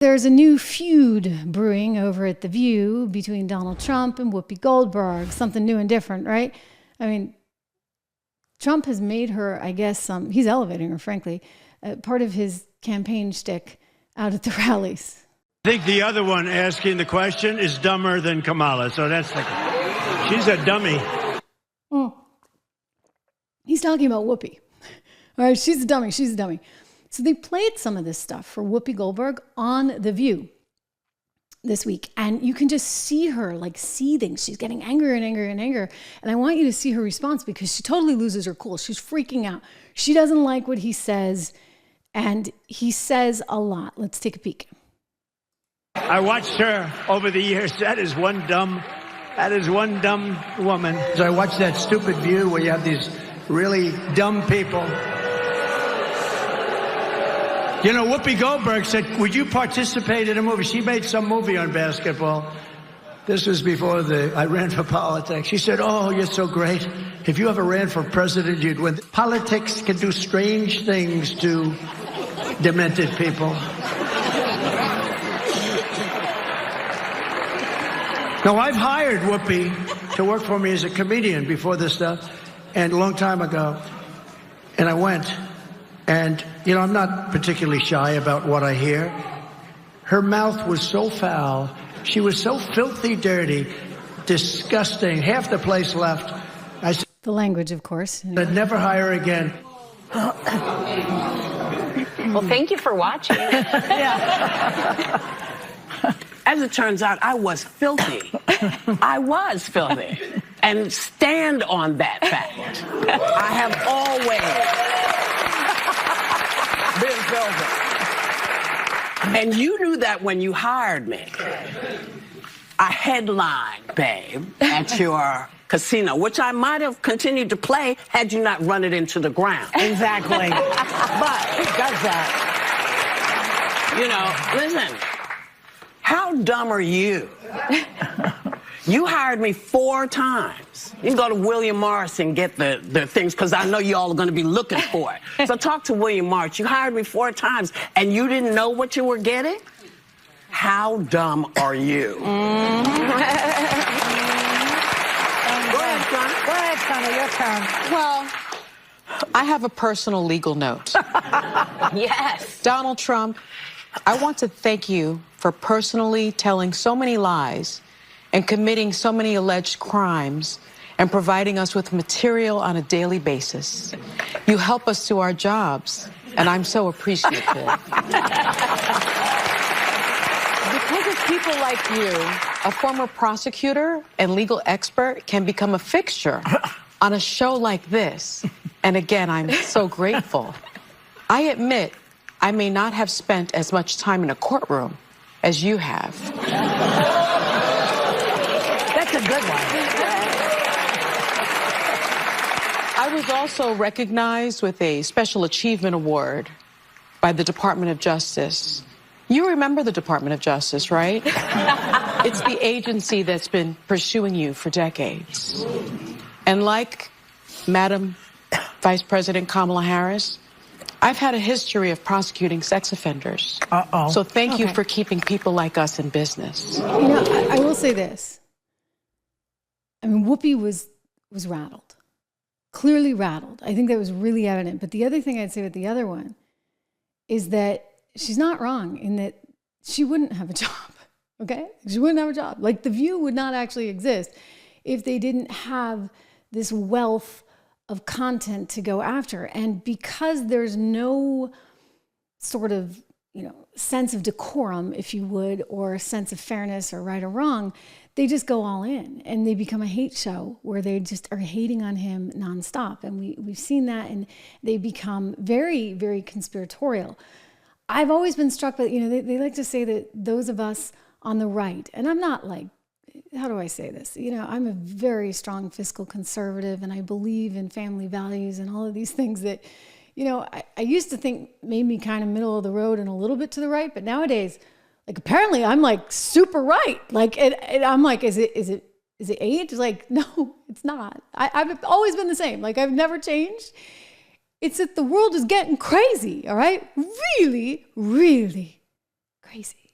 There's a new feud brewing over at The View between Donald Trump and Whoopi Goldberg. Something new and different, right? I mean, Trump has made her, I guess, he's elevating her, frankly, part of his campaign shtick out at the rallies. I think the other one asking the question is dumber than Kamala. So she's a dummy. He's talking about Whoopi. All right, she's a dummy. She's a dummy. So they played some of this stuff for Whoopi Goldberg on The View this week. And you can just see her like seething. She's getting angrier and angrier and angrier. And I want you to see her response because she totally loses her cool. She's freaking out. She doesn't like what he says. And he says a lot. Let's take a peek. I watched her over the years. That is one dumb woman. So I watched that stupid View where you have these really dumb people. You know, Whoopi Goldberg said, would you participate in a movie? She made some movie on basketball. This was before I ran for politics. She said, oh, you're so great. If you ever ran for president, you'd win. Politics can do strange things to demented people. Now, I've hired Whoopi to work for me as a comedian before this stuff, and a long time ago. And I went. And, you know, I'm not particularly shy about what I hear. Her mouth was so foul. She was so filthy dirty, disgusting. Half the place left. I said, the language, of course. I'd never hire her again. Well, thank you for watching. Yeah. As it turns out, I was filthy. I was filthy. And stand on that fact. I have always been filthy. And you knew that when you hired me. I headlined, babe, at your casino, which I might have continued to play had you not run it into the ground. Exactly. But who does that? You know, listen, how dumb are you? You hired me 4 times. You can go to William Morris and get the things, because I know you all are going to be looking for it. So talk to William Morris. You hired me 4 times, and you didn't know what you were getting? How dumb are you? Go ahead, Sonny, your turn. Well, I have a personal legal note. Yes. Donald Trump, I want to thank you for personally telling so many lies and committing so many alleged crimes and providing us with material on a daily basis. You help us do our jobs, and I'm so appreciative. Because of people like you, a former prosecutor and legal expert can become a fixture on a show like this. And again, I'm so grateful. I admit I may not have spent as much time in a courtroom as you have. That's a good one. I was also recognized with a Special Achievement Award by the Department of Justice. You remember the Department of Justice, right? It's the agency that's been pursuing you for decades. And like Madam Vice President Kamala Harris, I've had a history of prosecuting sex offenders. Uh-oh. So thank you for keeping people like us in business. You know, I will say this. I mean, Whoopi was rattled. Clearly rattled. I think that was really evident. But the other thing I'd say with the other one is that she's not wrong in that she wouldn't have a job, okay? She wouldn't have a job. Like, The View would not actually exist if they didn't have this wealth of content to go after. And because there's no sort of, you know, sense of decorum, if you would, or a sense of fairness or right or wrong, they just go all in and they become a hate show where they just are hating on him nonstop. And we've seen that, and they become very, very conspiratorial. I've always been struck by, you know, they like to say that those of us on the right, and I'm not like, how do I say this? You know, I'm a very strong fiscal conservative, and I believe in family values and all of these things that, you know, I used to think made me kind of middle of the road and a little bit to the right, but nowadays, like, apparently I'm like super right. Like, and I'm like, is it age? Like, no, it's not. I've always been the same. Like, I've never changed. It's that the world is getting crazy, all right? Really, really crazy.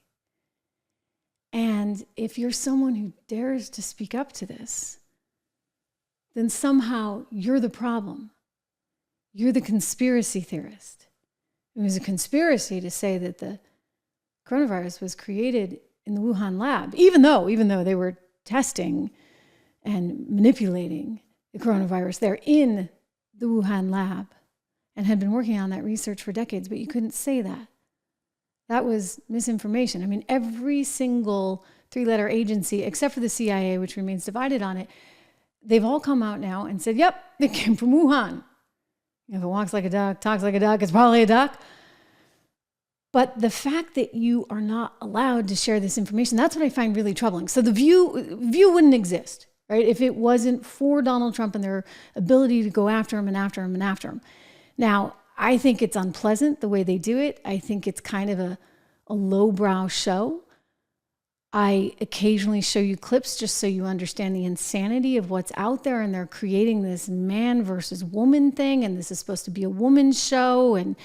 And if you're someone who dares to speak up to this, then somehow you're the problem. You're the conspiracy theorist. It was a conspiracy to say that the coronavirus was created in the Wuhan lab, even though they were testing and manipulating the coronavirus there in the Wuhan lab and had been working on that research for decades, but you couldn't say that. That was misinformation. I mean, every single three-letter agency, except for the CIA, which remains divided on it, they've all come out now and said, yep, it came from Wuhan. If it walks like a duck, talks like a duck, it's probably a duck. But the fact that you are not allowed to share this information, that's what I find really troubling. So the View wouldn't exist, right? If it wasn't for Donald Trump and their ability to go after him and after him and after him. Now, I think it's unpleasant the way they do it. I think it's kind of a lowbrow show. I occasionally show you clips just so you understand the insanity of what's out there, and they're creating this man versus woman thing, and this is supposed to be a woman's show, and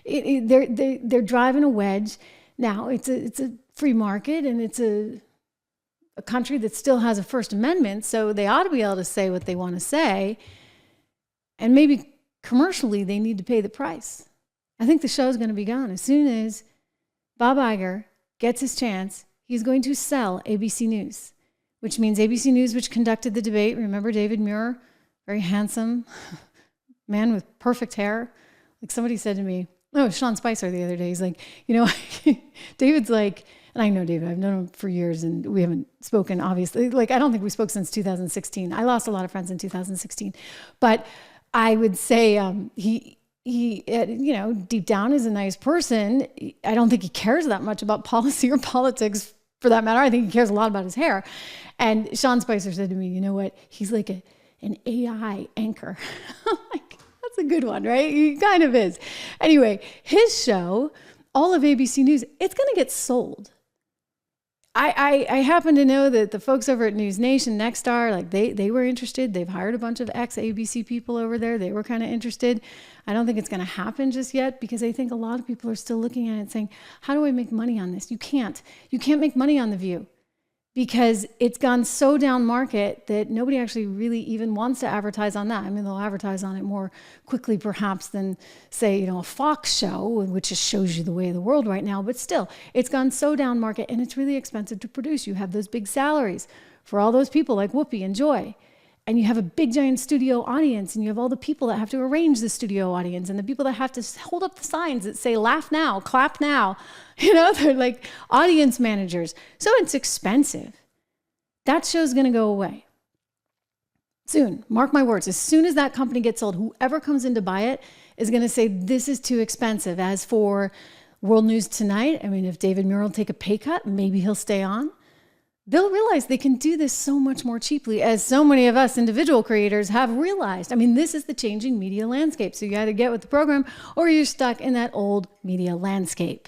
they're driving a wedge. Now, it's a free market, and it's a country that still has a First Amendment, so they ought to be able to say what they want to say, and maybe commercially they need to pay the price. I think the show's going to be gone as soon as Bob Iger gets his chance. He's going to sell ABC News, which means ABC News, which conducted the debate. Remember David Muir, very handsome man with perfect hair. Like somebody said to me, Sean Spicer the other day, he's like, David's like, and I know David, I've known him for years and we haven't spoken, obviously. Like, I don't think we spoke since 2016. I lost a lot of friends in 2016. But I would say he deep down is a nice person. I don't think he cares that much about policy or politics for that matter. I think he cares a lot about his hair. And Sean Spicer said to me, you know what? He's like an AI anchor. I'm like, that's a good one, right? He kind of is. Anyway, his show, all of ABC News, it's going to get sold. I happen to know that the folks over at News Nation, Nexstar, like they were interested. They've hired a bunch of ex-ABC people over there. They were kind of interested. I don't think it's going to happen just yet because I think a lot of people are still looking at it and saying, how do I make money on this? You can't make money on The View because it's gone so down market that nobody actually really even wants to advertise on that. I mean, they'll advertise on it more quickly perhaps than, say, a Fox show, which just shows you the way of the world right now. But still, it's gone so down market and it's really expensive to produce. You have those big salaries for all those people like Whoopi and Joy. And you have a big giant studio audience and you have all the people that have to arrange the studio audience and the people that have to hold up the signs that say laugh now, clap now. They're like audience managers. So it's expensive. That show's going to go away soon. Mark my words. As soon as that company gets sold, whoever comes in to buy it is going to say this is too expensive. As for World News Tonight, I mean, if David Muir will take a pay cut, maybe he'll stay on. They'll realize they can do this so much more cheaply, as so many of us individual creators have realized. I mean, this is the changing media landscape. So you either get with the program or you're stuck in that old media landscape.